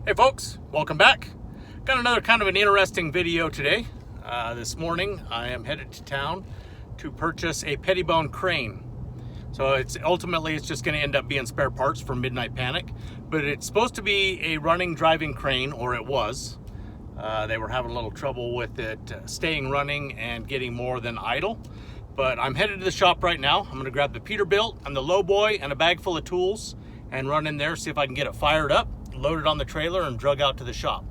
Hey folks, welcome back. Got another kind of an interesting video today. This morning I am headed to town to purchase a Peterbilt crane. So it's just going to end up being spare parts for Midnight Panic, but it's supposed to be a running driving crane, or it was. They were having a little trouble with it staying running and getting more than idle. But I'm headed to the shop right now. I'm going to grab the Peterbilt and the low boy and a bag full of tools and run in there, see if I can get it fired up, loaded on the trailer, and drug out to the shop.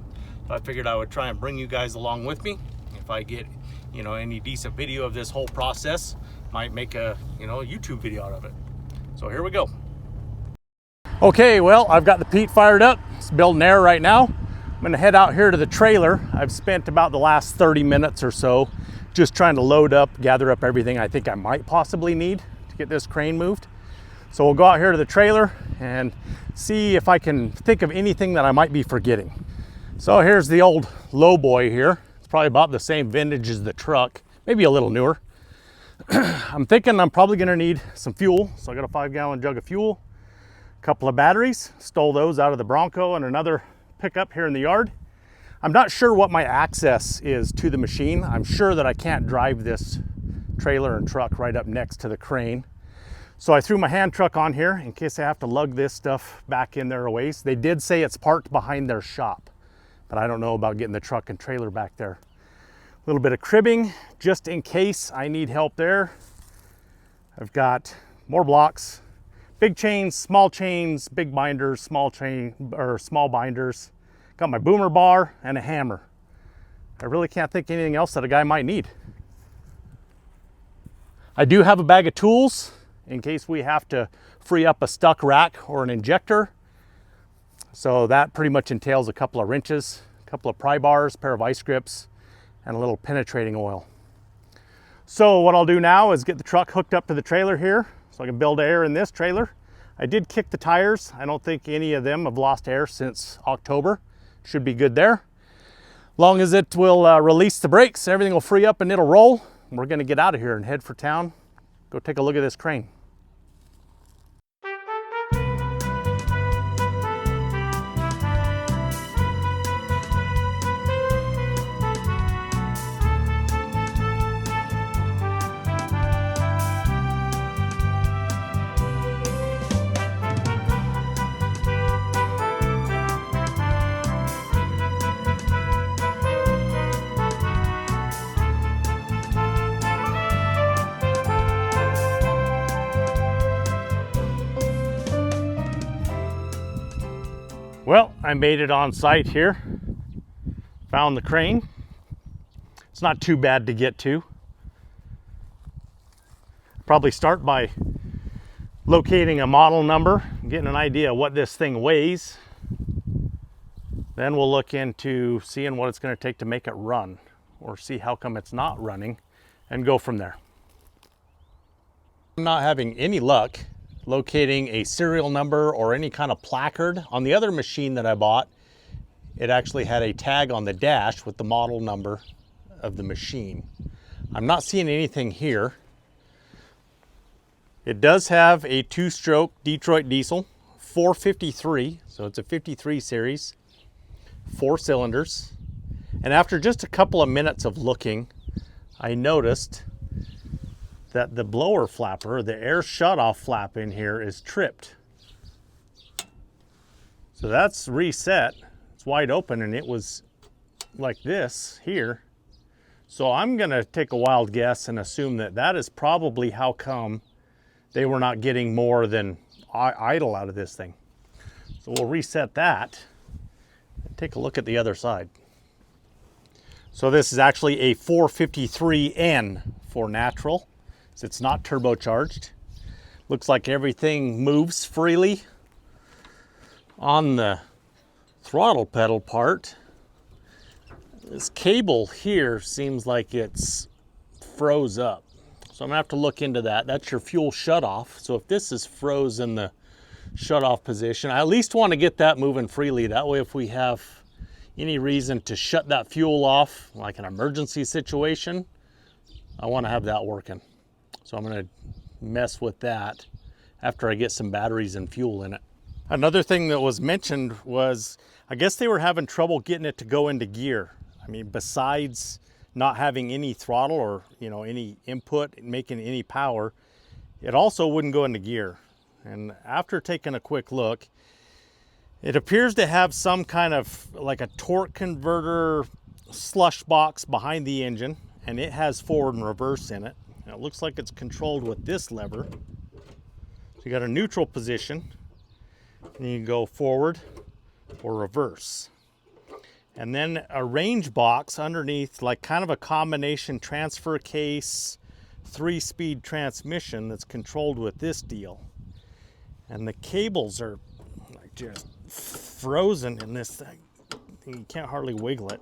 So I figured I would try and bring you guys along with me. If I get, any decent video of this whole process, might make a, YouTube video out of it. So here we go. Okay, well, I've got the Pete fired up. It's building air right now. I'm gonna head out here to the trailer. I've spent about the last 30 minutes or so just trying to load up, gather up everything I think I might possibly need to get this crane moved. So we'll go out here to the trailer and see if I can think of anything that I might be forgetting. So here's the old low boy here. It's probably about the same vintage as the truck, maybe a little newer. I'm thinking I'm probably gonna need some fuel. So I got a 5-gallon jug of fuel, a couple of batteries, stole those out of the Bronco and another pickup here in the yard. I'm not sure what my access is to the machine. I'm sure that I can't drive this trailer and truck right up next to the crane. So I threw my hand truck on here in case I have to lug this stuff back in there a ways. They did say it's parked behind their shop, but I don't know about getting the truck and trailer back there. A little bit of cribbing just in case I need help there. I've got more blocks, big chains, big binders, small binders. Got my boomer bar and a hammer. I really can't think of anything else that a guy might need. I do have a bag of tools in case we have to free up a stuck rack or an injector. So that pretty much entails a couple of wrenches, a couple of pry bars, pair of vice grips, and a little penetrating oil. So what I'll do now is get the truck hooked up to the trailer here so I can build air in this trailer. I did kick the tires. I don't think any of them have lost air since October. Should be good there. Long as it will release the brakes, everything will free up and it'll roll. We're gonna get out of here and head for town. Go take a look at this crane. Well, I made it on site here. Found the crane. It's not too bad to get to. Probably start by locating a model number, getting an idea of what this thing weighs. Then we'll look into seeing what it's going to take to make it run, or see how come it's not running, and go from there. I'm not having any luck locating a serial number or any kind of placard. On the other machine that I bought, it actually had a tag on the dash with the model number of the machine. I'm not seeing anything here. It does have a 2-stroke Detroit diesel, 453, so it's a 53 series, 4 cylinders. And after just a couple of minutes of looking, I noticed that the blower flapper, the air shutoff flap in here, is tripped. So that's reset. It's wide open and it was like this here. So I'm gonna take a wild guess and assume that that is probably how come they were not getting more than idle out of this thing. So we'll reset that and take a look at the other side. So this is actually a 453N for natural. So it's not turbocharged. Looks like everything moves freely. On the throttle pedal part, this cable here seems like it's froze up. So I'm gonna have to look into that. That's your fuel shutoff. So if this is froze in the shutoff position, I at least want to get that moving freely. That way if we have any reason to shut that fuel off, like an emergency situation, I want to have that working. So I'm going to mess with that after I get some batteries and fuel in it. Another thing that was mentioned was, I guess they were having trouble getting it to go into gear. I mean, besides not having any throttle or, you know, any input, making any power, it also wouldn't go into gear. And after taking a quick look, it appears to have some kind of like a torque converter slush box behind the engine, and it has forward and reverse in it. And it looks like it's controlled with this lever. So you got a neutral position, and you can go forward or reverse. And then a range box underneath, like kind of a combination transfer case, 3-speed transmission that's controlled with this deal. And the cables are like just frozen in this thing. You can't hardly wiggle it.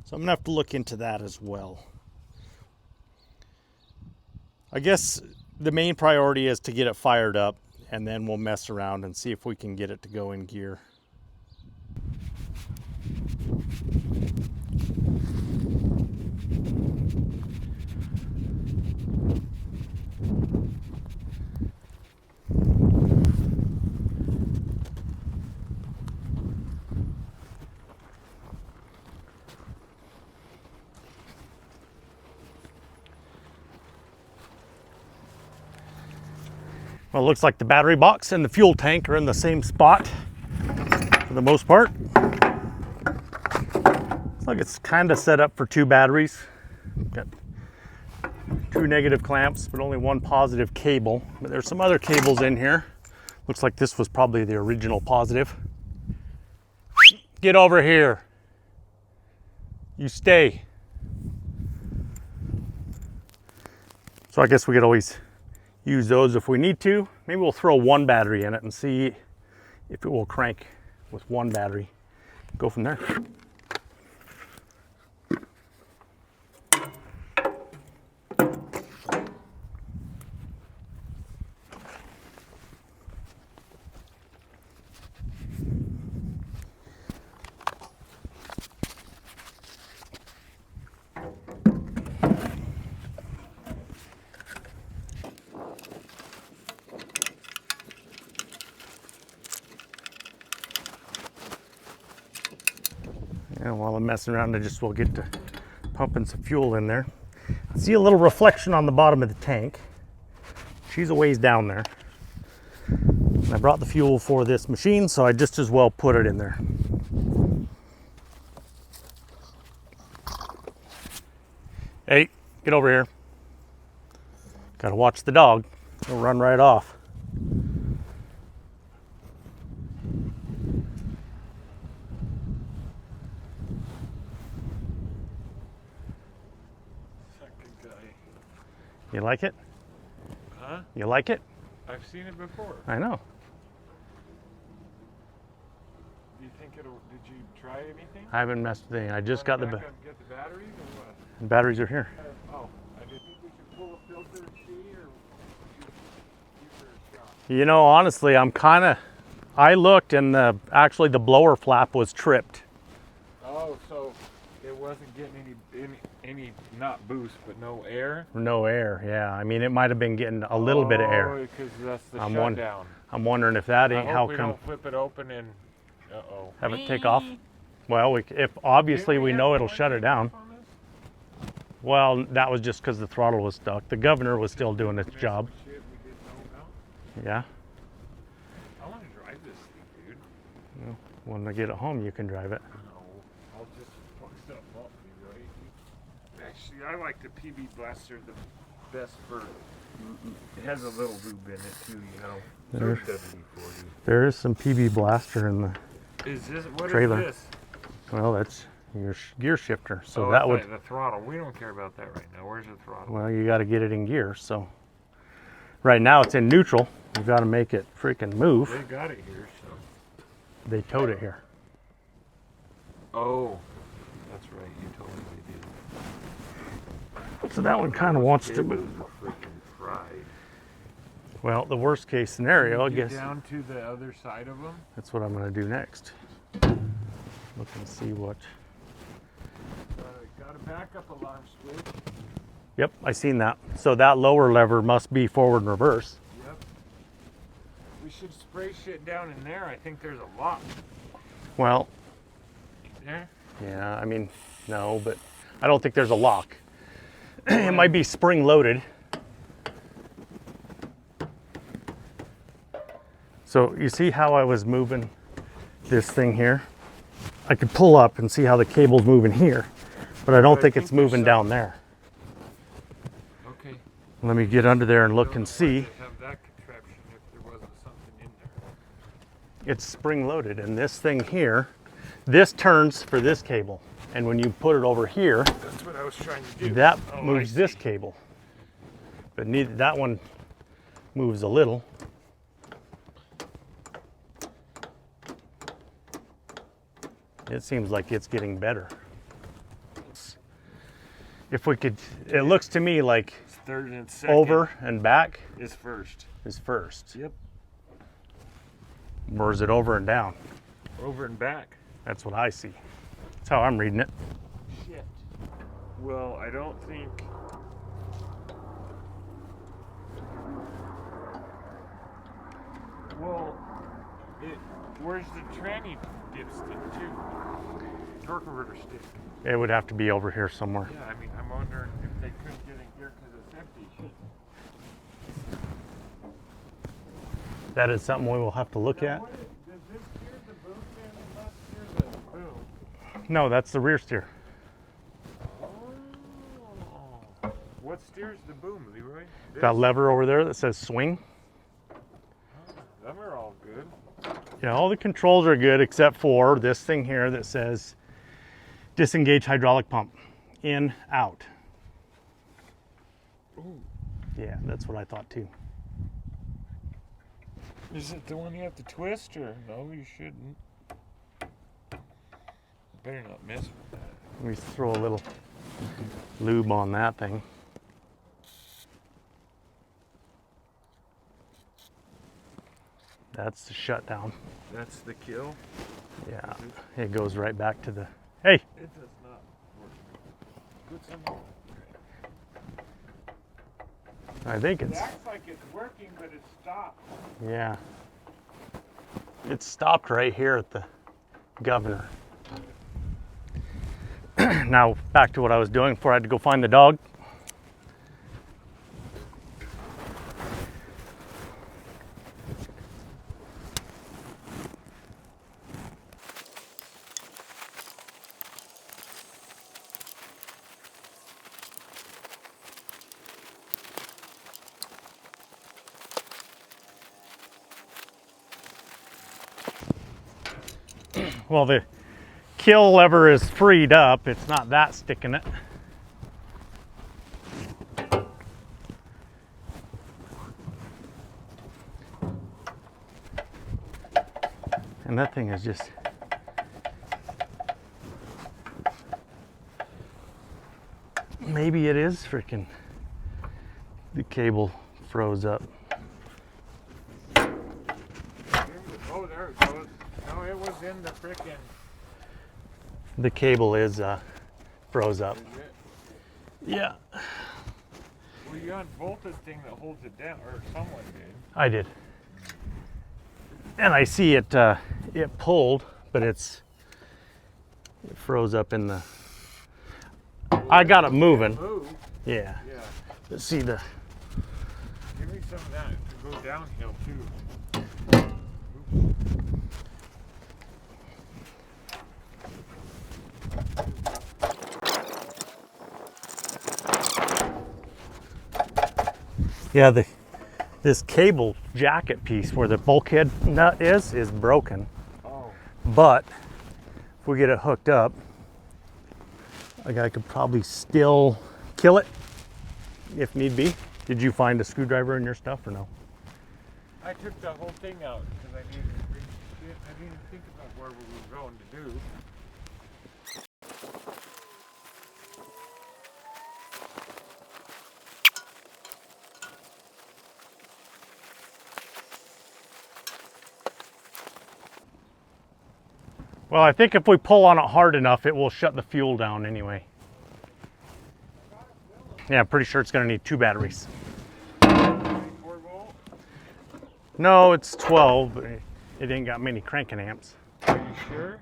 So I'm gonna have to look into that as well. I guess the main priority is to get it fired up, and then we'll mess around and see if we can get it to go in gear. Well, it looks like the battery box and the fuel tank are in the same spot for the most part. Looks like it's kind of set up for 2 batteries. Got 2 negative clamps, but only 1 positive cable. But there's some other cables in here. Looks like this was probably the original positive. Get over here. You stay. So I guess we could always use those if we need to. Maybe we'll throw 1 battery in it and see if it will crank with 1 battery. Go from there. And while I'm messing around, I just will get to pumping some fuel in there. I see a little reflection on the bottom of the tank. She's a ways down there. And I brought the fuel for this machine, so I just as well put it in there. Hey, get over here. Gotta watch the dog. He'll run right off. You like it? Huh? You like it? I've seen it before. I know. Do you think it'll? Did you try anything? I haven't messed with anything. I just got the Get the batteries or what? batteries are here. Oh, I didn't think we should pull a filter and see, or give her a shot. You know, honestly, I looked and actually the blower flap was tripped. Oh, so it wasn't getting any not boost, but no air. No air, yeah. I mean, it might have been getting a little bit of air. Oh, because that's the I'm shutdown. I'm wondering if that ain't I how hope we come. don't flip it open and Have it take off. Well, if obviously we know it'll shut it down. Well, that was just because the throttle was stuck. The governor was still doing its job. Shit, we didn't know about. Yeah. I want to drive this thing, dude. Well, when I get it home, you can drive it. No, I'll just fuck stuff up, right? Actually, I like the PB Blaster the best for. It has a little lube in it too, you know. There- WD-40. There is some PB Blaster in the Is this what trailer. is this? Well, that's your gear shifter. So Oh, that that's would, right, the throttle. We don't care about that right now. Where's the throttle? well, you got to get it in gear. So right now it's in neutral. You got to make it freaking move. They got it here, so. They towed it here. Oh, that's right. You told me they did. So that one kind of wants to It was move. freaking fried. Well, the worst case scenario, I Get guess down to the other side of them. that's what I'm going to do next. Look and see what. Got a backup alarm switch. Yep, I seen that. So that lower lever must be forward and reverse. Yep. We should spray shit down in there. I think there's a lock. Well, There? yeah, I mean, no, but I don't think there's a lock. It might be spring loaded. So you see how I was moving this thing here? I could pull up and see how the cable's moving here, but I don't think it's moving down there. Okay. Let me get under there and look and see. Have that contraption if there wasn't something in there. It's spring loaded, and this thing here, this turns for this cable. And when you put it over here, That's what I was trying to do. that Oh, moves I this see. cable. But neither, that one moves a little. It seems like it's getting better. If we could, it looks to me like Third and second over and back is first. is first. Yep. Or is it over and down? Over and back. That's what I see. That's how I'm reading it. Shit. Well, I don't think. Well, where's the tranny dipstick too? Torque converter stick. It would have to be over here somewhere. Yeah, I mean, I'm wondering if they couldn't get in here because it's empty. That is something we will have to look at. Does this steer the boom then and not steer the boom? No, that's the rear steer. Oh. What steers the boom, Leroy? That lever over there that says swing. Them are all good. Yeah, all the controls are good except for this thing here that says disengage hydraulic pump. In, out. Ooh. Yeah, that's what I thought too. Is it the one you have to twist or no? You shouldn't. Better not mess with that. Let me throw a little lube on that thing. That's the shutdown. That's the kill. Yeah, it goes right back to the, hey, It does not work. Put some on. I think It it's, acts like it's working, but it stopped. yeah. It stopped right here at the governor. Now, back to what I was doing before I had to go find the dog. Well, the kill lever is freed up. It's not that sticking it. And that thing is just, maybe it is freaking, the cable froze up. Oh, there it goes. No, it was in the frickin'. The cable is froze up. Is it? Yeah, Well, you unbolted the thing that holds it down, or someone did. I did. And I see it, it pulled, but it froze up in the, I got it moving. Move. Yeah, Yeah. let's see the, Give me some of that to go downhill too. yeah, this cable jacket piece where the bulkhead nut is broken. Oh. But if we get it hooked up, like I could probably still kill it if need be. Did you find a screwdriver in your stuff or no? I took the whole thing out because I needed to bring shit. I didn't think about where we were going to do. Well, I think if we pull on it hard enough, it will shut the fuel down anyway. Yeah, I'm pretty sure it's gonna need 2 batteries. 24 volt. No, it's 12, but it ain't got many cranking amps. Are you sure?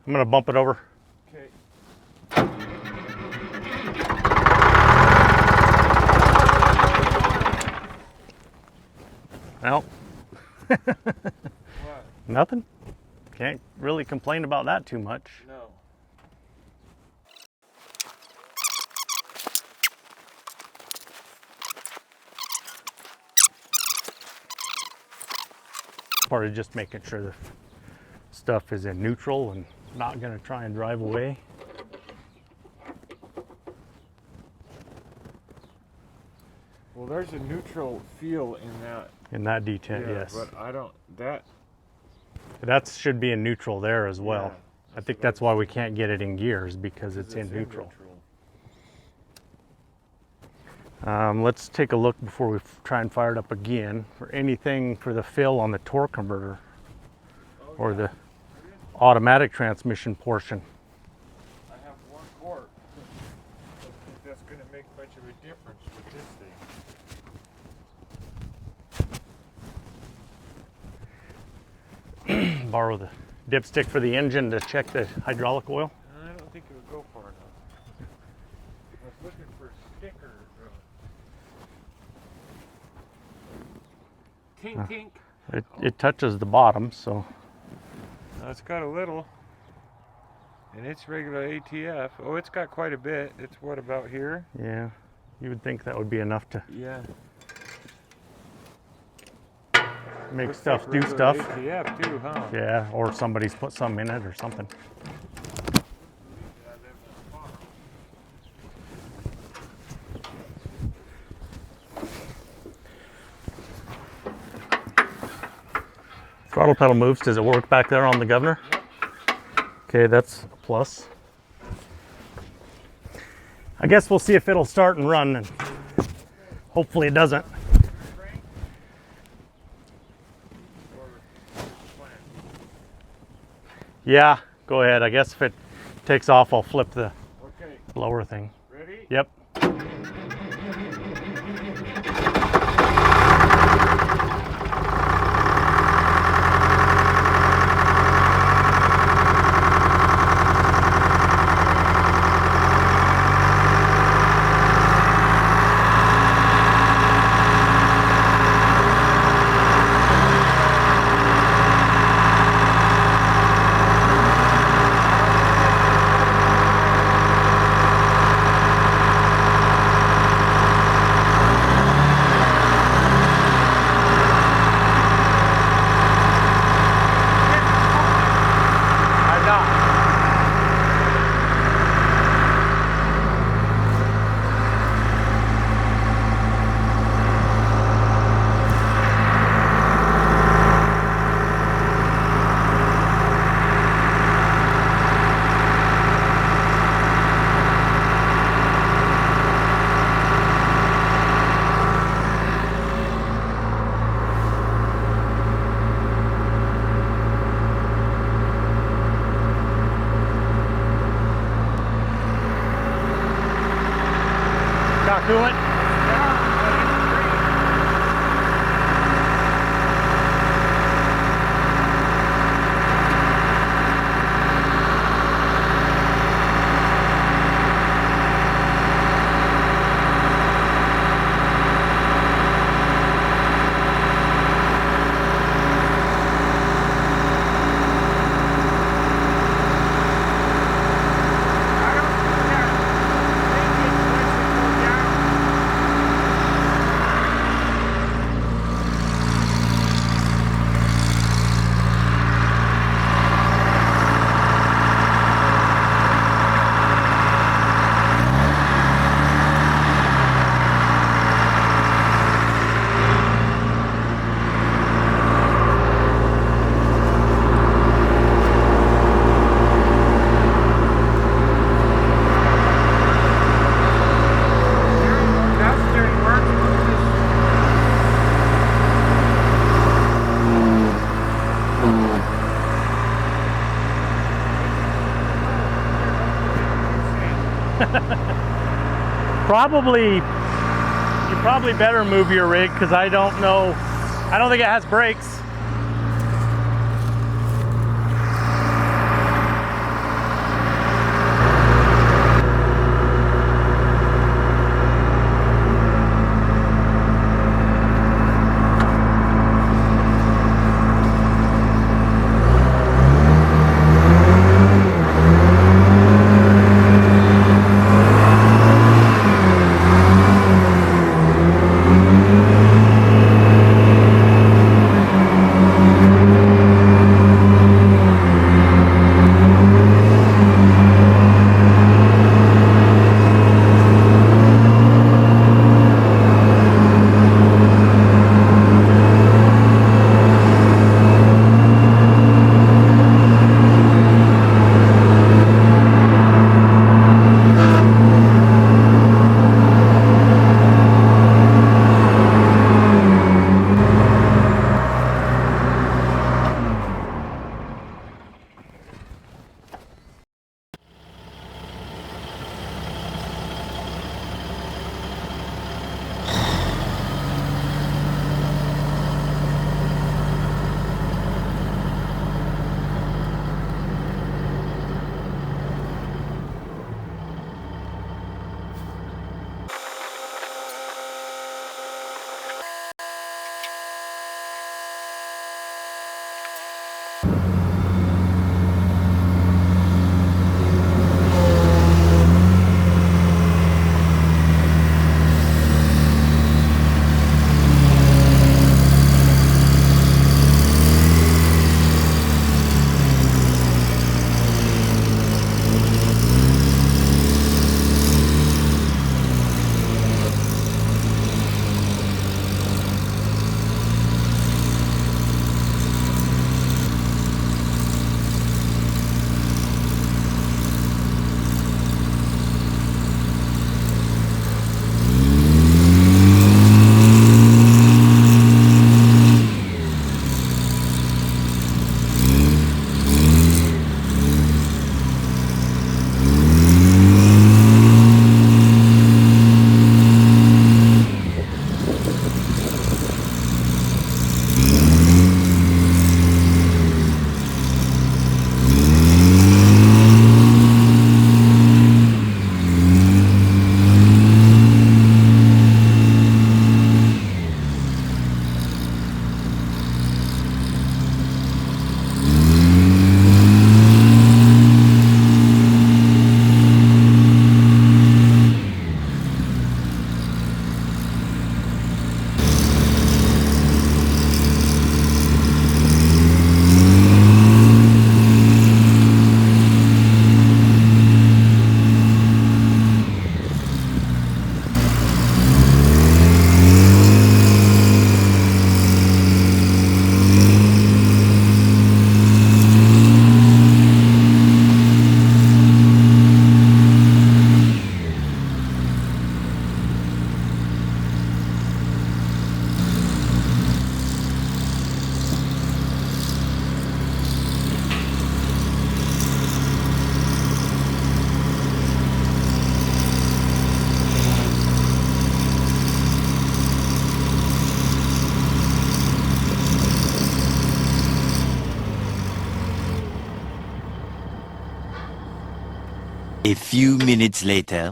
I'm gonna bump it over. Okay. Well, What? nothing. Can't really complain about that too much. No. Part of just making sure the stuff is in neutral and not gonna try and drive away. Well, there's a neutral feel in that. In that detent, Yeah, yes. but I don't. That should be in neutral there as well. Yeah, I think that's why we can't get it in gears, because it's in neutral. Let's take a look before we try and fire it up again for anything for the fill on the torque converter or the automatic transmission portion. I have 1 quart. I don't think that's going to make much of a difference with this thing. Borrow the dipstick for the engine to check the hydraulic oil. I don't think it would go far enough. I was looking for stickers. Tink, tink. It touches the bottom, so It's got a little. And it's regular ATF. Oh, it's got quite a bit. It's what, about here? yeah, you would think that would be enough to Yeah. make Looks stuff like do regular stuff. ATF too, huh? Yeah, or somebody's put some in it or something. Throttle pedal moves. Does it work back there on the governor? Okay, that's a plus. I guess we'll see if it'll start and run, and hopefully it doesn't. Yeah, go ahead. I guess if it takes off, I'll flip the lower thing. Ready? Yep. Got coolant? You probably better move your rig, because I don't think it has brakes. A few minutes later.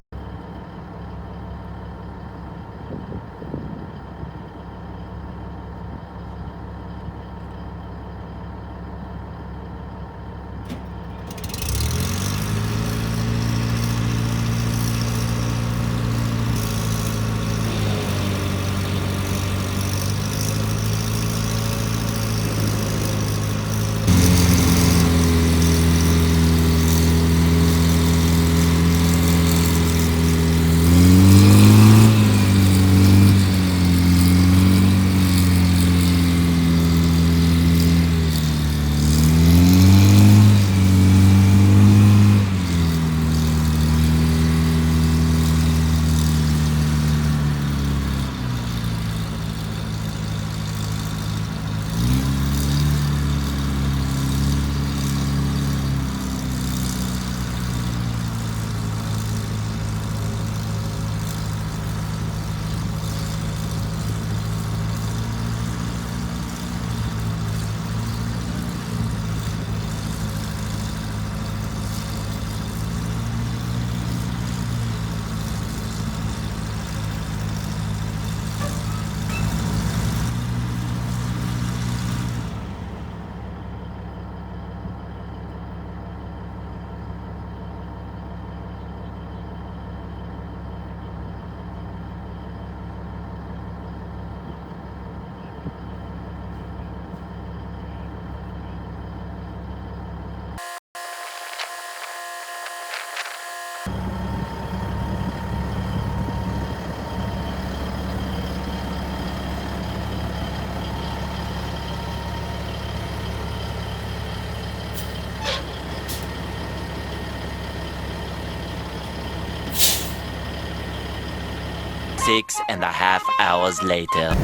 6.5 hours later.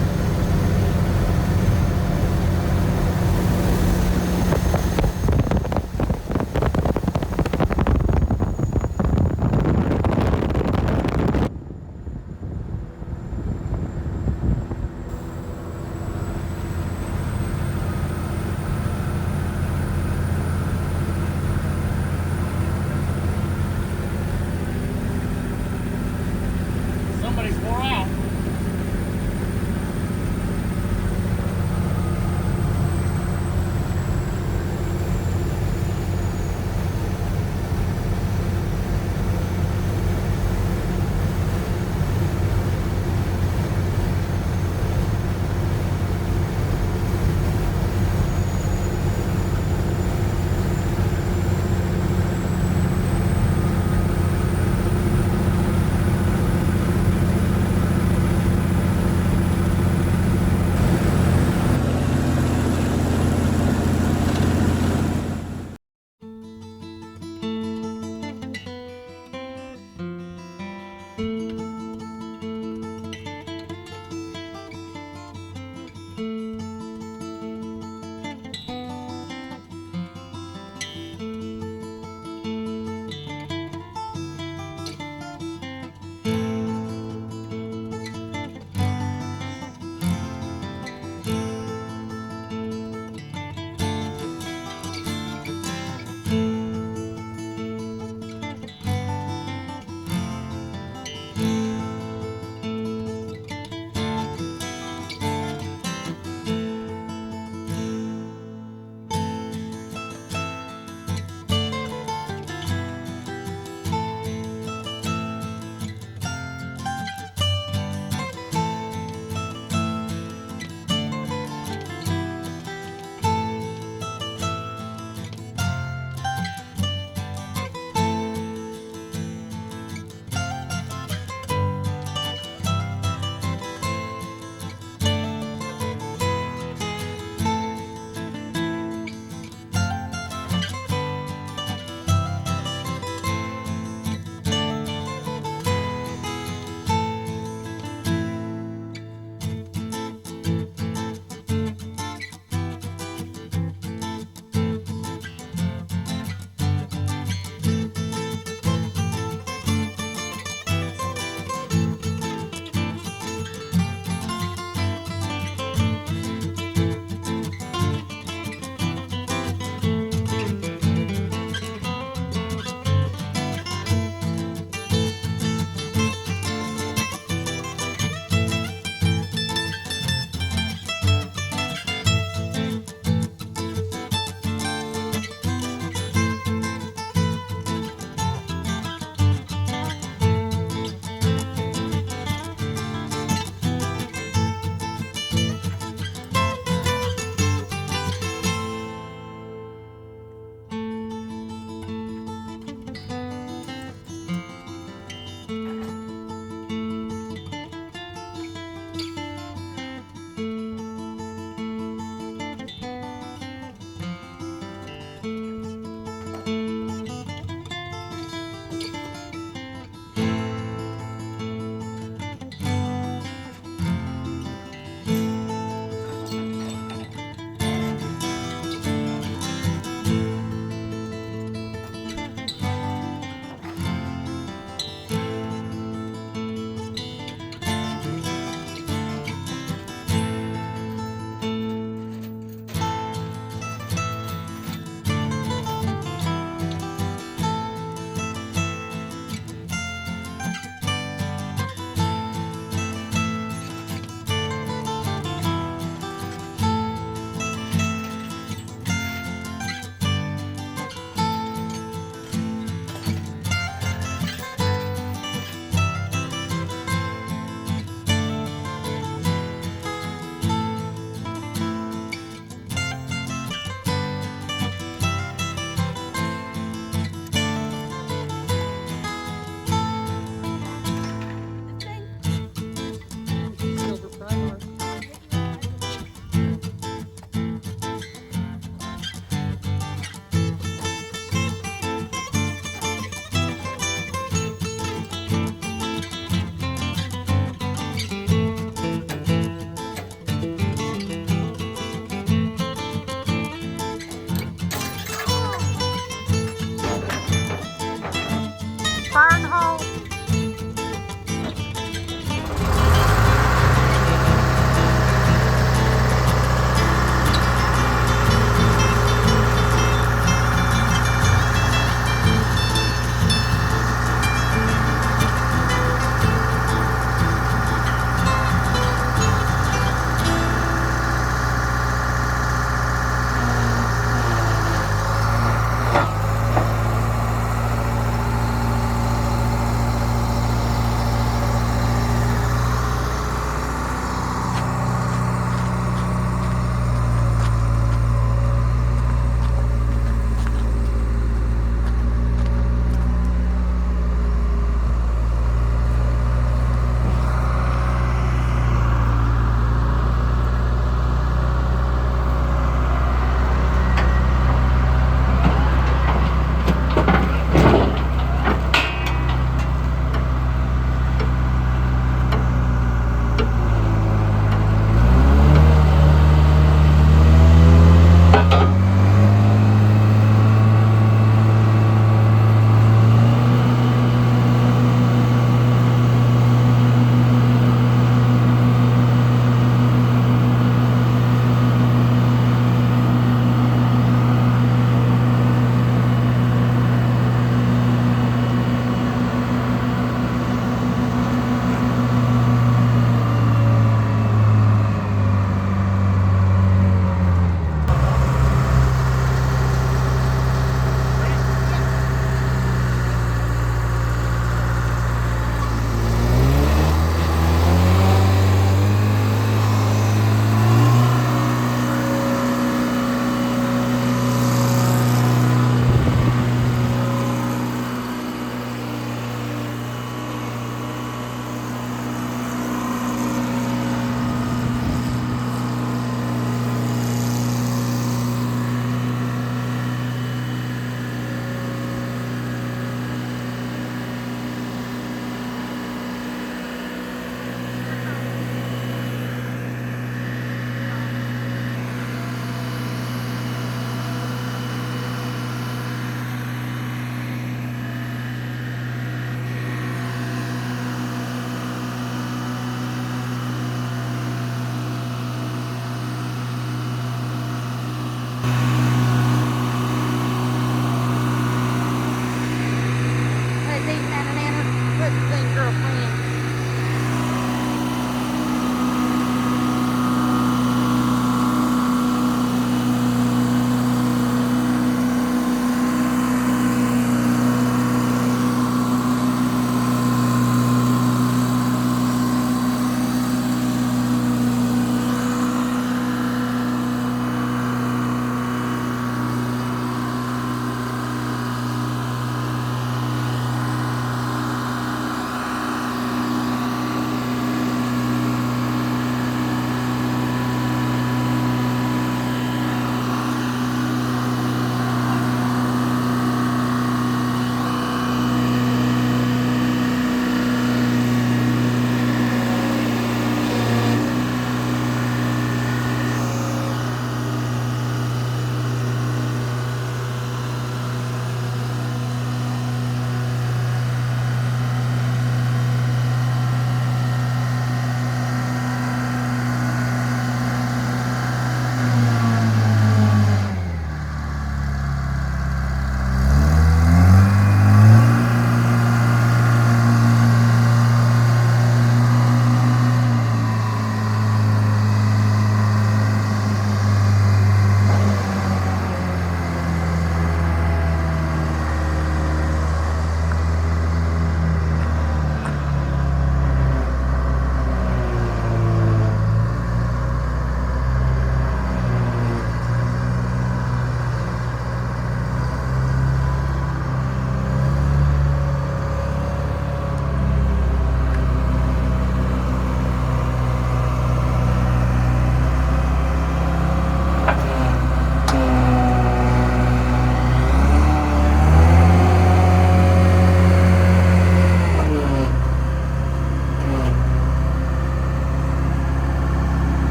Somebody's wore out.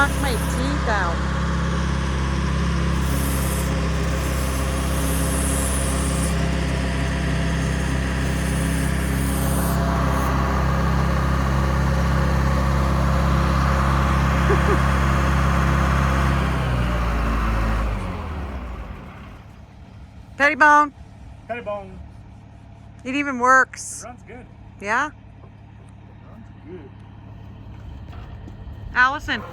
knocked my teeth out. Pettibone. Pettibone. It even works. Runs good. Yeah? Runs good. Allison.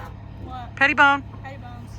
What? Pettibone. Hey, Bones.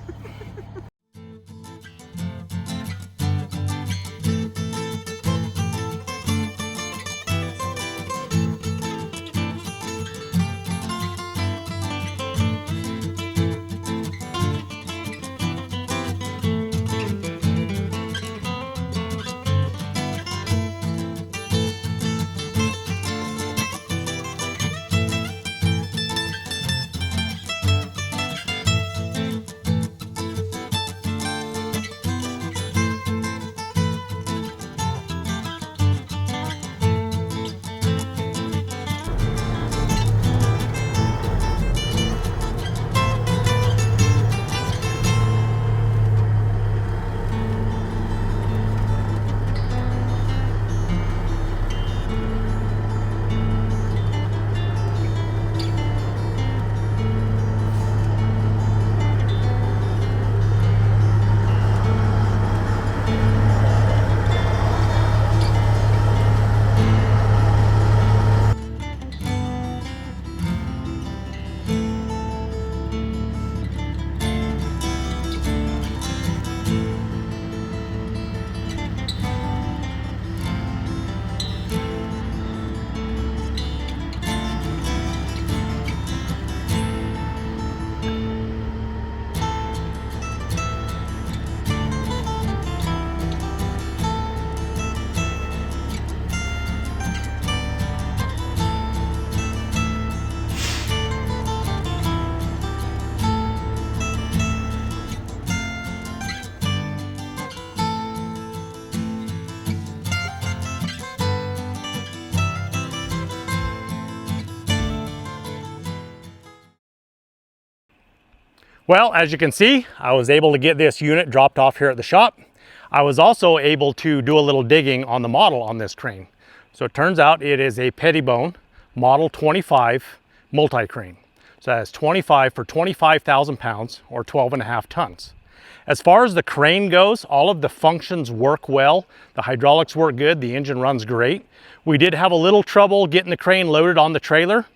Well, as you can see, I was able to get this unit dropped off here at the shop. I was also able to do a little digging on the model on this crane. So it turns out it is a Pettibone Model 25 multi-crane. So that's 25 for 25,000 pounds or 12.5 tons. As far as the crane goes, all of the functions work well. The hydraulics work good, the engine runs great. We did have a little trouble getting the crane loaded on the trailer,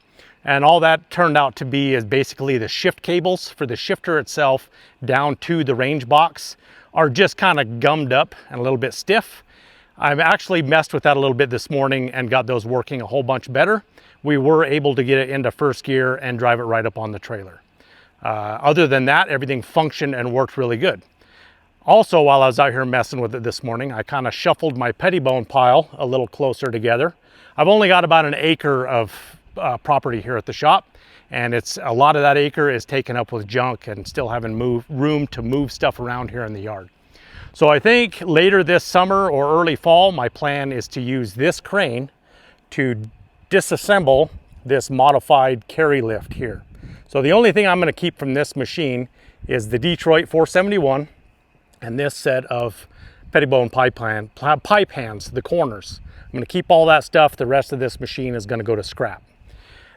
and all that turned out to be is basically the shift cables for the shifter itself down to the range box are just kind of gummed up and a little bit stiff. I've actually messed with that a little bit this morning and got those working a whole bunch better. We were able to get it into first gear and drive it right up on the trailer. Other than that, everything functioned and worked really good. Also, while I was out here messing with it this morning, I kind of shuffled my Pettibone pile a little closer together. I've only got about an acre of property here at the shop, and a lot of that acre is taken up with junk and still having room to move stuff around here in the yard. So I think later this summer or early fall, my plan is to use this crane to disassemble this modified carry lift here. So the only thing I'm going to keep from this machine is the Detroit 471 and this set of Pettibone pipe hands, the corners. I'm going to keep all that stuff. The rest of this machine is going to go to scrap.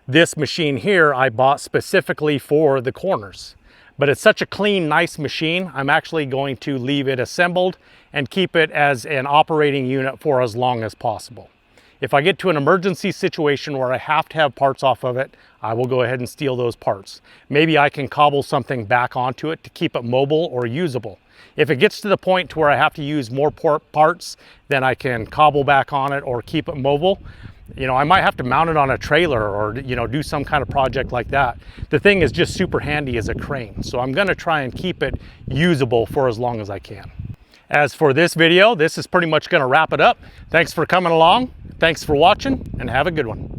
This machine here I bought specifically for the corners, but it's such a clean, nice machine, I'm actually going to leave it assembled and keep it as an operating unit for as long as possible. If I get to an emergency situation where I have to have parts off of it, I will go ahead and steal those parts. Maybe I can cobble something back onto it to keep it mobile or usable. If it gets to the point to where I have to use more parts, then I can cobble back on it or keep it mobile. You know, I might have to mount it on a trailer or, you know, do some kind of project like that. The thing is just super handy as a crane. So I'm going to try and keep it usable for as long as I can. As for this video, this is pretty much going to wrap it up. Thanks for coming along. Thanks for watching, and have a good one.